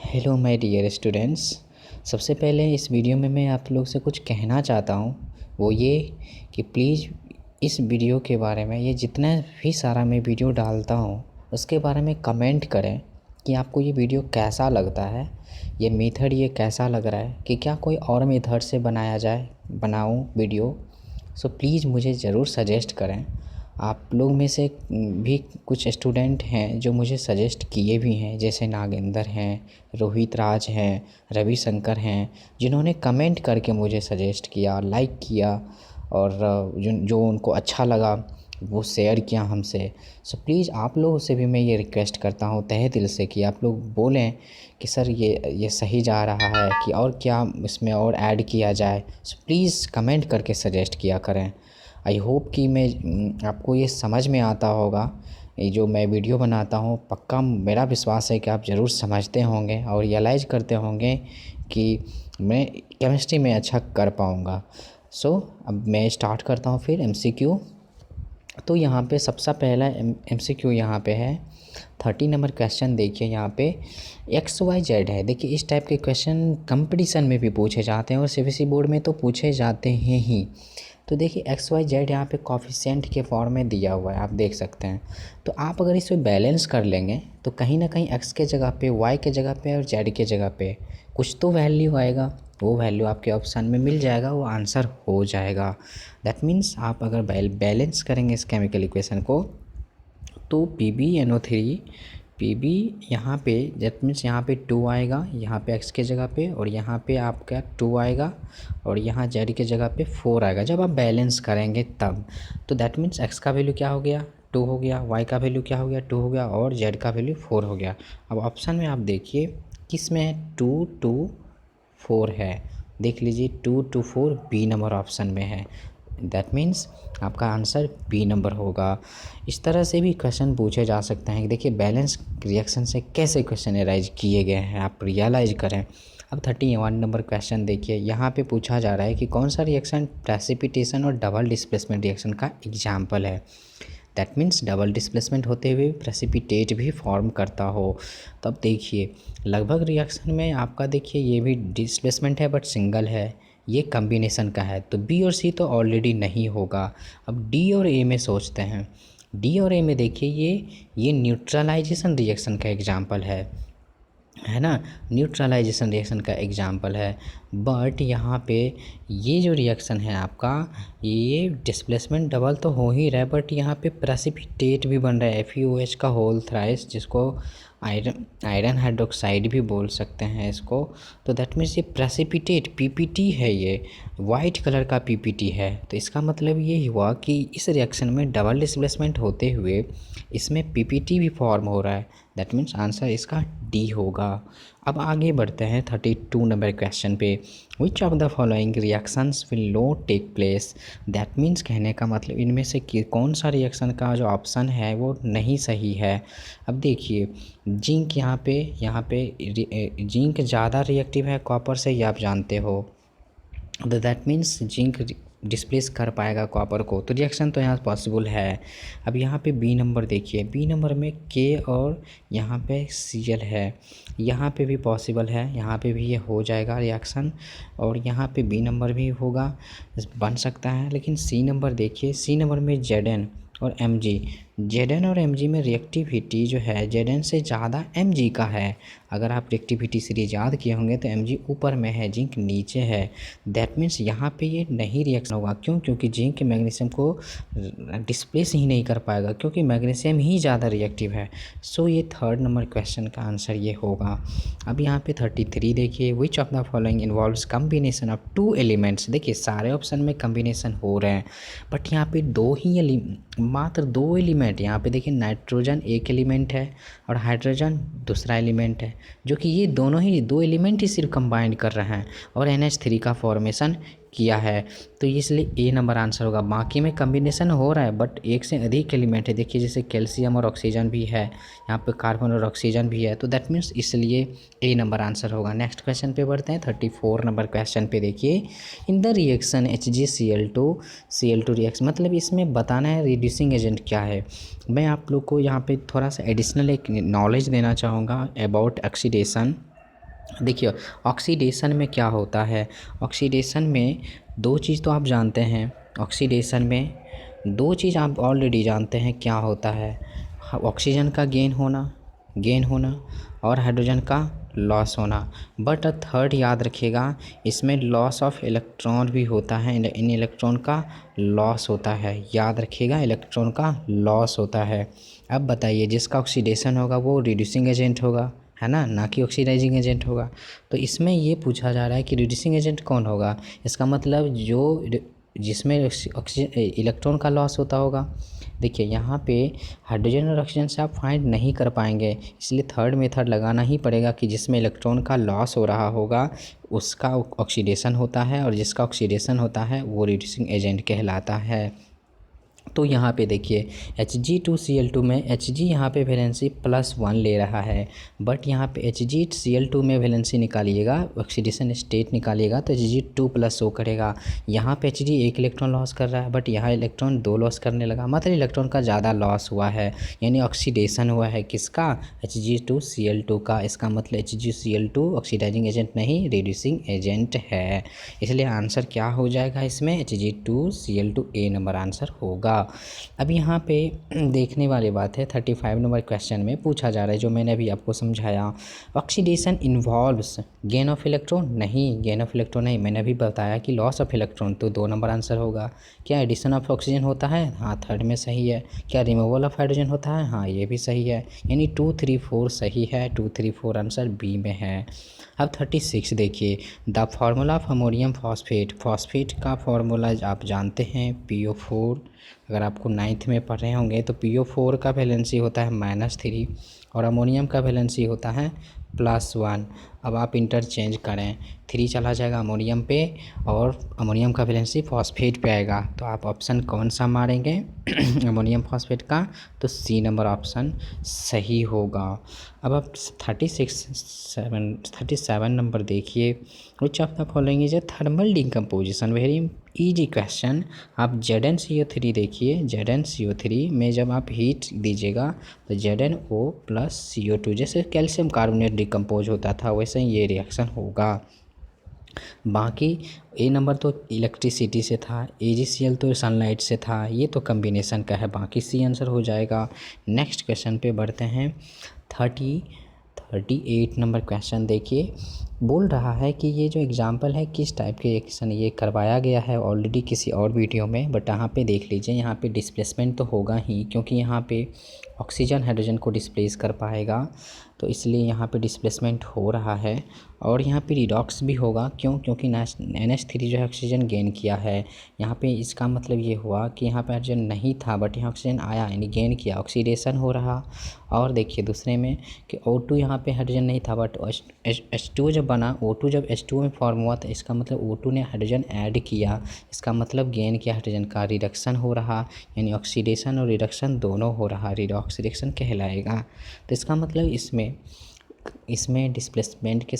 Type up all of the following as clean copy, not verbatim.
Hello my dear students. सबसे पहले इस वीडियो में मैं आप लोग से कुछ कहना चाहता हूँ, वो ये कि प्लीज़ इस वीडियो के बारे में, ये जितना भी सारा मैं वीडियो डालता हूँ उसके बारे में कमेंट करें कि आपको ये वीडियो कैसा लगता है, ये मेथड ये कैसा लग रहा है, कि क्या कोई और मेथड से बनाऊँ वीडियो। सो प्लीज़ मुझे ज़रूर सजेस्ट करें। आप लोग में से भी कुछ स्टूडेंट हैं जो मुझे सजेस्ट किए भी हैं, जैसे नागेंद्र हैं, रोहित राज हैं, रवि शंकर हैं, जिन्होंने कमेंट करके मुझे सजेस्ट किया, लाइक किया और जो उनको अच्छा लगा वो शेयर किया हमसे। सो प्लीज़ आप लोगों से भी मैं ये रिक्वेस्ट करता हूँ तहे दिल से कि आप लोग बोलें कि सर ये सही जा रहा है कि और क्या इसमें और ऐड किया जाए। सो प्लीज़ कमेंट करके सजेस्ट किया करें। आई होप कि आपको ये समझ में आता होगा, ये जो मैं वीडियो बनाता हूँ पक्का मेरा विश्वास है कि आप ज़रूर समझते होंगे और रियलाइज़ करते होंगे कि मैं केमिस्ट्री में अच्छा कर पाऊँगा। सो अब मैं स्टार्ट करता हूँ फिर एमसीक्यू। तो यहाँ पे सबसे पहला एमसीक्यू यहाँ पे है 30 नंबर क्वेश्चन। देखिए यहाँ पे XYZ है। देखिए इस टाइप के क्वेश्चन कंपटीशन में भी पूछे जाते हैं और सीबीएसई बोर्ड में तो पूछे जाते हैं ही। तो देखिए XYZ यहाँ पे कोफिशिएंट के फॉर्म में दिया हुआ है, आप देख सकते हैं। तो आप अगर इसे बैलेंस कर लेंगे तो कहीं ना कहीं x के जगह पे, y के जगह पे और z के जगह पे कुछ तो वैल्यू आएगा, वो वैल्यू आपके ऑप्शन में मिल जाएगा, वो आंसर हो जाएगा। दैट मीन्स आप अगर बैलेंस करेंगे इस केमिकल इक्वेशन को तो PbNO3 Pb यहाँ पे दैट मीन्स यहाँ पे 2 आएगा, यहाँ पे x के जगह पे, और यहाँ पे आपका 2 आएगा और यहाँ z के जगह पे 4 आएगा जब आप बैलेंस करेंगे तब। तो दैट मीन्स x का वैल्यू क्या हो गया, 2 हो गया, y का वैल्यू क्या हो गया, 2 हो गया, और z का वैल्यू 4 हो गया। अब ऑप्शन में आप देखिए किस में है, 2 2 4 है। देख लीजिए 2 2 4 बी नंबर ऑप्शन में है। दैट मीन्स आपका आंसर बी नंबर होगा। इस तरह से भी क्वेश्चन पूछे जा सकते हैं कि देखिए बैलेंस रिएक्शन से कैसे क्वेश्चन एराइज किए गए हैं, आप रियलाइज करें। अब 31 नंबर क्वेश्चन देखिए, यहाँ पे पूछा जा रहा है कि कौन सा रिएक्शन प्रेसिपिटेशन और डबल डिस्प्लेसमेंट रिएक्शन का एग्जाम्पल है। दैट मीन्स डबल डिस्प्लेसमेंट होते हुए प्रेसिपिटेट भी फॉर्म करता हो। तब देखिए लगभग रिएक्शन में आपका देखिए ये भी डिस्प्लेसमेंट है बट सिंगल है, ये कम्बिनेशन का है, तो बी और सी तो ऑलरेडी नहीं होगा। अब डी और ए में सोचते हैं। डी और ए में देखिए ये न्यूट्रलाइजेशन रिएक्शन का एग्जाम्पल है ना, न्यूट्रलाइजेशन रिएक्शन का एग्जाम्पल है। बट यहाँ पे ये जो रिएक्शन है आपका, ये डिस्प्लेसमेंट डबल तो हो ही रहा है बट यहाँ पे प्रेसिपिटेट भी बन रहा है, FeOH का होल थ्राइस, जिसको आयरन हाइड्रोक्साइड भी बोल सकते हैं इसको। तो दैट मीन्स ये प्रेसिपिटेट PPT है, ये वाइट कलर का PPT है। तो इसका मतलब ये हुआ कि इस रिएक्शन में डबल डिस्प्लेसमेंट होते हुए इसमें PPT भी फॉर्म हो रहा है। दैट मीन्स आंसर इसका डी होगा। अब आगे बढ़ते हैं 32 नंबर क्वेश्चन पे। Which of the following reactions will not take place. That means कहने का मतलब इनमें से कौन सा रिएक्शन का जो ऑप्शन है वो नहीं सही है। अब देखिए जिंक यहाँ पे जिंक ज़्यादा रिएक्टिव है कॉपर से, ये आप जानते हो। तो दैट मीन्स जिंक डिस्प्लेस कर पाएगा कॉपर को, तो रिएक्शन तो यहाँ पॉसिबल है। अब यहाँ पे बी नंबर देखिए, बी नंबर में के और यहाँ पे Cl है, यहाँ पे भी पॉसिबल है, यहाँ पे भी ये हो जाएगा रिएक्शन, और यहाँ पे बी नंबर भी होगा, बन सकता है। लेकिन सी नंबर देखिए, सी नंबर में Zn और Mg, Zn और Mg में रिएक्टिविटी जो है Zn से ज़्यादा Mg का है। अगर आप रिएक्टिविटी सीरीज याद किए होंगे तो Mg ऊपर में है, जिंक नीचे है। दैट मीन्स यहाँ पे ये नहीं रिएक्शन होगा। क्यों? क्योंकि जिंक मैग्नीशियम को डिस्प्लेस ही नहीं कर पाएगा, क्योंकि मैग्नीशियम ही ज़्यादा रिएक्टिव है। सो ये 3rd नंबर क्वेश्चन का आंसर ये होगा। अब यहाँ पे 33 देखिए, which of the following involves combination of 2 elements. देखिए सारे ऑप्शन में कम्बिनेशन हो रहे हैं बट यहाँ पे मात्र 2 एलिमेंट। यहाँ पे देखिए नाइट्रोजन एक एलिमेंट है और हाइड्रोजन दूसरा एलिमेंट है, जो कि ये दोनों ही 2 एलिमेंट ही सिर्फ कंबाइंड कर रहे हैं और NH3 का फॉर्मेशन किया है। तो इसलिए ए नंबर आंसर होगा। बाकी में कम्बिनेशन हो रहा है बट एक से अधिक एलिमेंट है। देखिए जैसे कैल्शियम और ऑक्सीजन भी है, यहाँ पे कार्बन और ऑक्सीजन भी है, तो दैट मीन्स इसलिए ए नंबर आंसर होगा। नेक्स्ट क्वेश्चन पे बढ़ते हैं 34 नंबर क्वेश्चन पे। देखिए in the reaction HgCl2 reaction, मतलब इसमें बताना है रिड्यूसिंग एजेंट क्या है। मैं आप लोग को यहाँ पे थोड़ा सा एडिशनल एक नॉलेज देना चाहूँगा अबाउट ऑक्सीडेशन। देखिए ऑक्सीडेशन में क्या होता है, ऑक्सीडेशन में दो चीज़ तो आप जानते हैं, ऑक्सीडेशन में दो चीज़ आप ऑलरेडी जानते हैं क्या होता है, ऑक्सीजन का गेन होना और हाइड्रोजन का लॉस होना। बट थर्ड याद रखिएगा, इसमें लॉस ऑफ इलेक्ट्रॉन भी होता है, इन इलेक्ट्रॉन का लॉस होता है, याद रखिएगा इलेक्ट्रॉन का लॉस होता है। अब बताइए जिसका ऑक्सीडेशन होगा वो रिड्यूसिंग एजेंट होगा, है ना कि ऑक्सीडाइजिंग एजेंट होगा। तो इसमें ये पूछा जा रहा है कि रिड्यूसिंग एजेंट कौन होगा, इसका मतलब जो जिसमें ऑक्सीजन इलेक्ट्रॉन का लॉस होता होगा। देखिए यहाँ पे हाइड्रोजन और ऑक्सीजन से आप फाइंड नहीं कर पाएंगे, इसलिए थर्ड मेथड लगाना ही पड़ेगा कि जिसमें इलेक्ट्रॉन का लॉस हो रहा होगा उसका ऑक्सीडेशन होता है, और जिसका ऑक्सीडेशन होता है वो रिड्यूसिंग एजेंट कहलाता है। तो यहाँ पे देखिए Hg2Cl2 में Hg यहाँ पे वैलेंसी +1 ले रहा है, बट यहाँ पे Hg2Cl2 में वैलेंसी निकालिएगा, ऑक्सीडेशन स्टेट निकालिएगा तो Hg2+ शो करेगा। यहाँ पे Hg एक इलेक्ट्रॉन लॉस कर रहा है, बट यहाँ इलेक्ट्रॉन 2 लॉस करने लगा, मतलब इलेक्ट्रॉन का ज़्यादा लॉस हुआ है, यानी ऑक्सीडेशन हुआ है किसका, Hg2Cl2 का। इसका मतलब Hg2Cl2 ऑक्सीडाइजिंग एजेंट नहीं, रिड्यूसिंग एजेंट है। इसलिए आंसर क्या हो जाएगा इसमें, Hg2Cl2 ए नंबर आंसर होगा। अब यहाँ पे देखने वाली बात है, 35 नंबर क्वेश्चन में पूछा जा रहा है जो मैंने अभी आपको समझाया, oxidation involves gain of electron, नहीं गेन ऑफ इलेक्ट्रॉन नहीं, मैंने अभी बताया कि लॉस ऑफ इलेक्ट्रॉन, तो 2 नंबर आंसर होगा। क्या एडिशन ऑफ ऑक्सीजन होता है, हाँ थर्ड में सही है। क्या रिमूवल ऑफ हाइड्रोजन होता है, हाँ ये भी सही है, यानी 2, 3, 4 सही है, 2, 3, 4 आंसर बी में है। अब 36 देखिए, the formula of ammonium phosphate, phosphate का फार्मूला आप जानते हैं PO4, अगर आपको 9th में पढ़ रहे होंगे तो PO4 का वैलेंसी होता है -3 और अमोनियम का वैलेंसी होता है +1। अब आप इंटरचेंज करें, 3 चला जाएगा अमोनियम पे और अमोनियम का वैलेंसी फॉस्फेट पे आएगा, तो आप ऑप्शन कौन सा मारेंगे अमोनियम फॉस्फेट का, तो C नंबर ऑप्शन सही होगा। अब आप 37 नंबर देखिए, which of the following is a thermal decomposition, very easy question. आप ZnCO3 देखिए, ZnCO3 में जब आप हीट दीजिएगा तो ZnO+CO2, जैसे कैल्शियम कार्बोनेट डिकम्पोज होता था वैसे ही ये रिएक्शन होगा। बाकी ए नंबर तो इलेक्ट्रिसिटी से था, AgCl तो सनलाइट से था, ये तो कम्बिनेशन का है, बाकी C आंसर हो जाएगा। नेक्स्ट क्वेश्चन पे बढ़ते हैं, 38 नंबर क्वेश्चन देखिए, बोल रहा है कि ये जो एग्जाम्पल है किस टाइप के रिएक्शन, ये करवाया गया है ऑलरेडी किसी और वीडियो में, बट यहाँ पे देख लीजिए, यहाँ पे डिस्प्लेसमेंट तो होगा ही, क्योंकि यहाँ पे ऑक्सीजन हाइड्रोजन को डिस्प्लेस कर पाएगा, तो इसलिए यहाँ पे डिस्प्लेसमेंट हो रहा है। और यहाँ पे रिडॉक्स भी होगा, क्यों, क्योंकि NH3 जो है ऑक्सीजन गेन किया है, यहाँ पे इसका मतलब ये हुआ कि यहाँ पे हाइड्रोजन नहीं था बट यहाँ ऑक्सीजन आया, यानी गेन किया, ऑक्सीडेशन हो रहा। और देखिए दूसरे में कि O2 यहाँ पे हाइड्रोजन नहीं था बट H2 जब बना, O2 जब H2 में फॉर्म हुआ तो इसका मतलब O2 ने हाइड्रोजन ऐड किया, इसका मतलब गेन किया हाइड्रोजन का, रिडक्शन हो रहा, यानी ऑक्सीडेशन और रिडक्शन दोनों हो रहा, रिडॉक्स रिएक्शन कहलाएगा। तो इसका मतलब इसमें डिस्प्लेसमेंट के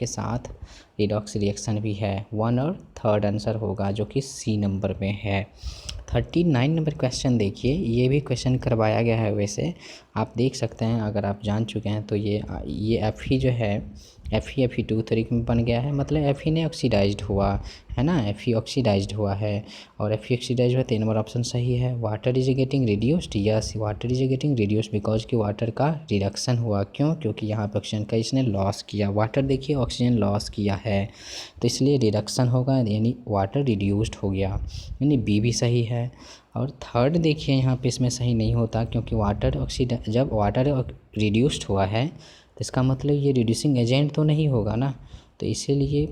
साथ रिडॉक्स रिएक्शन भी है, 1 और थर्ड आंसर होगा जो कि C नंबर में है। 39 नंबर क्वेश्चन देखिए, ये भी क्वेश्चन करवाया गया है, वैसे आप देख सकते हैं, अगर आप जान चुके हैं तो ये Fe जो है Fe2 तरीके में बन गया है, मतलब Fe ने ऑक्सीडाइज्ड हुआ है ना, Fe ऑक्सीडाइज्ड हुआ है और Fe ऑक्सीडाइज्ड हुआ, 3 नंबर ऑप्शन सही है। Water is getting reduced, yes water is getting reduced because कि वाटर का रिडक्शन हुआ, क्यों, क्योंकि यहाँ पर ऑक्सीजन का इसने लॉस किया, वाटर देखिए ऑक्सीजन लॉस किया है तो इसलिए रिडक्शन होगा, यानी वाटर रिड्यूस्ड हो गया, यानी बी भी सही है। और थर्ड देखिए यहाँ पे इसमें सही नहीं होता, क्योंकि जब वाटर रिड्यूस्ड हुआ है तो इसका मतलब ये रिड्यूसिंग एजेंट तो नहीं होगा ना, तो इसीलिए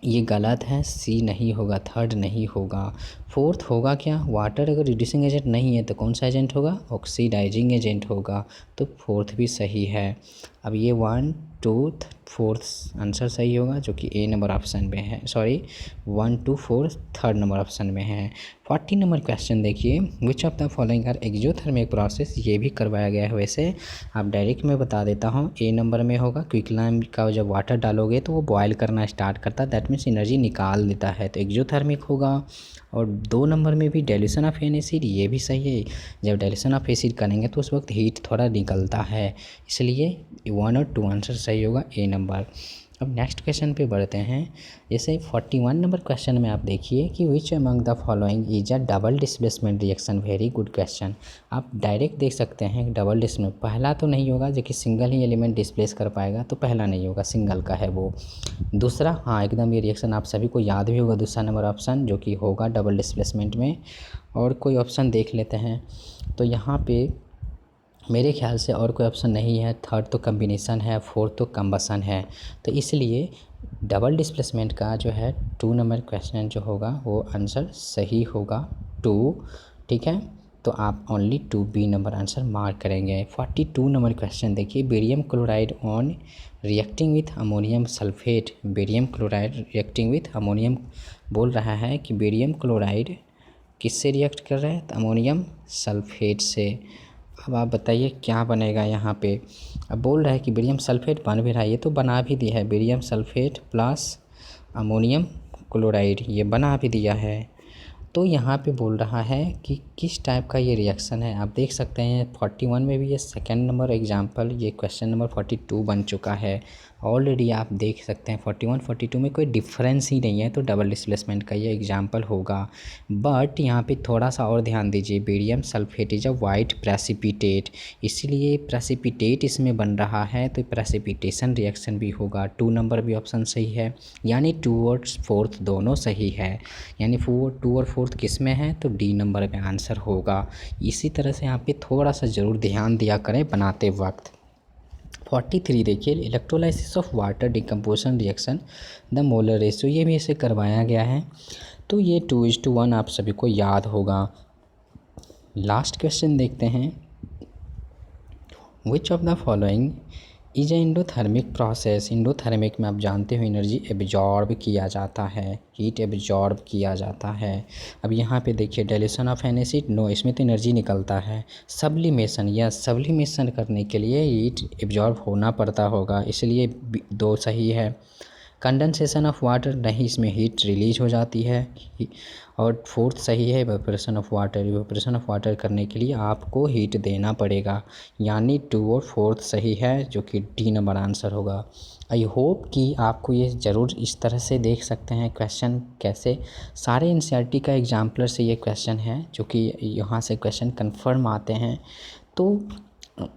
ये गलत है, C नहीं होगा, थर्ड नहीं होगा। फोर्थ होगा क्या, वाटर अगर रिड्यूसिंग एजेंट नहीं है तो कौन सा एजेंट होगा, ऑक्सीडाइजिंग एजेंट होगा, तो फोर्थ भी सही है। अब ये 1, 2, 4 आंसर सही होगा जो कि A नंबर ऑप्शन में है, 1, 2, 4 थर्ड नंबर ऑप्शन में है। 40 नंबर क्वेश्चन देखिए, which of the following are exothermic process, ये भी करवाया गया है, वैसे आप डायरेक्ट में बता देता हूँ, A नंबर में होगा, क्विकलाइम का जब वाटर डालोगे तो वो बॉयल करना स्टार्ट करता है, दैट मीन्स एनर्जी निकाल देता है, तो एक्सोथर्मिक होगा। और 2 नंबर में भी डाइल्यूशन ऑफ एन एसिड, ये भी सही है। जब डाइल्यूशन ऑफ एसिड करेंगे तो उस वक्त हीट थोड़ा निकलता है, इसलिए 1 और 2 आंसर सही होगा ए नंबर। अब नेक्स्ट क्वेश्चन पे बढ़ते हैं। जैसे 41 नंबर क्वेश्चन में आप देखिए कि which among the following is a double displacement reaction. Very good question. आप डायरेक्ट देख सकते हैं डबल डिस्प्लेसमेंट, पहला तो नहीं होगा जो कि सिंगल ही एलिमेंट डिस्प्लेस कर पाएगा, तो पहला नहीं होगा, सिंगल का है वो। दूसरा, हाँ एकदम ये रिएक्शन आप सभी को याद भी होगा, दूसरा नंबर ऑप्शन जो कि होगा डबल डिस्प्लेसमेंट में। और कोई ऑप्शन देख लेते हैं, तो यहाँ पे मेरे ख्याल से और कोई ऑप्शन नहीं है। थर्ड तो कम्बिनेशन है, फोर्थ तो कम्बसन है, तो इसलिए डबल डिस्प्लेसमेंट का जो है 2 नंबर क्वेश्चन जो होगा वो आंसर सही होगा 2। ठीक है, तो आप only 2 B number answer mark करेंगे। 42 नंबर क्वेश्चन देखिए, barium chloride on reacting with ammonium sulphate. Barium chloride reacting with ammonium, बोल रहा है कि बेरियम क्लोराइड किससे रिएक्ट कर रहा है, तो अमोनियम सल्फेट से। अब आप बताइए क्या बनेगा यहाँ पे। अब बोल रहा है कि बेरियम सल्फेट बन भी रहा है, ये तो बना भी दिया है, barium sulphate plus ammonium chloride ये बना भी दिया है। तो यहाँ पे बोल रहा है कि किस टाइप का ये रिएक्शन है। आप देख सकते हैं 41 में भी ये सेकंड नंबर एग्जांपल, ये क्वेश्चन नंबर 42 बन चुका है ऑलरेडी। आप देख सकते हैं 41 42 में कोई डिफरेंस ही नहीं है, तो डबल डिस्प्लेसमेंट का ये एग्जांपल होगा। बट यहाँ पे थोड़ा सा और ध्यान दीजिए, barium sulphate is a white precipitate, इसीलिए प्रेसिपिटेट इसमें बन रहा है, तो प्रेसिपिटेशन रिएक्शन भी होगा। 2 नंबर भी ऑप्शन सही है, यानी 2 और 4 दोनों सही है। यानी 2 और 4 किस में है, तो डी नंबर में आंसर होगा। इसी तरह से यहाँ पे थोड़ा सा ज़रूर ध्यान दिया करें बनाते वक्त। 43 देखिए, electrolysis of water decomposition reaction the molar ratio, ये भी इसे करवाया गया है, तो ये 2:1 आप सभी को याद होगा। लास्ट क्वेश्चन देखते हैं, विच of the following is a endothermic process. Endothermic में आप जानते हो एनर्जी एब्जॉर्ब किया जाता है, हीट एब्जॉर्ब किया जाता है। अब यहाँ पे देखिए dilution of an acid, no इसमें तो एनर्जी निकलता है। सब्लिमेशन, या सब्लिमेशन करने के लिए हीट एब्जॉर्ब होना पड़ता होगा, इसलिए 2 सही है। कंडेंसेशन ऑफ वाटर, नहीं इसमें हीट रिलीज हो जाती है। और 4th सही है, evaporation of water, evaporation of water करने के लिए आपको हीट देना पड़ेगा, यानी 2 और 4th सही है, जो कि डी नंबर आंसर होगा। आई होप कि आपको ये ज़रूर इस तरह से देख सकते हैं क्वेश्चन कैसे, सारे एनसीईआरटी का एग्जाम्पलर से ये क्वेश्चन है, जो कि यहाँ से क्वेश्चन कन्फर्म आते हैं। तो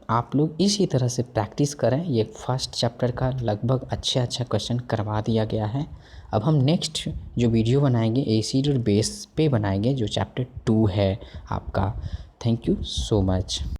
आप लोग इसी तरह से प्रैक्टिस करें। ये फर्स्ट चैप्टर का लगभग अच्छा क्वेश्चन करवा दिया गया है। अब हम नेक्स्ट जो वीडियो बनाएंगे एसिड और बेस पे बनाएंगे, जो चैप्टर 2 है आपका। Thank you so much.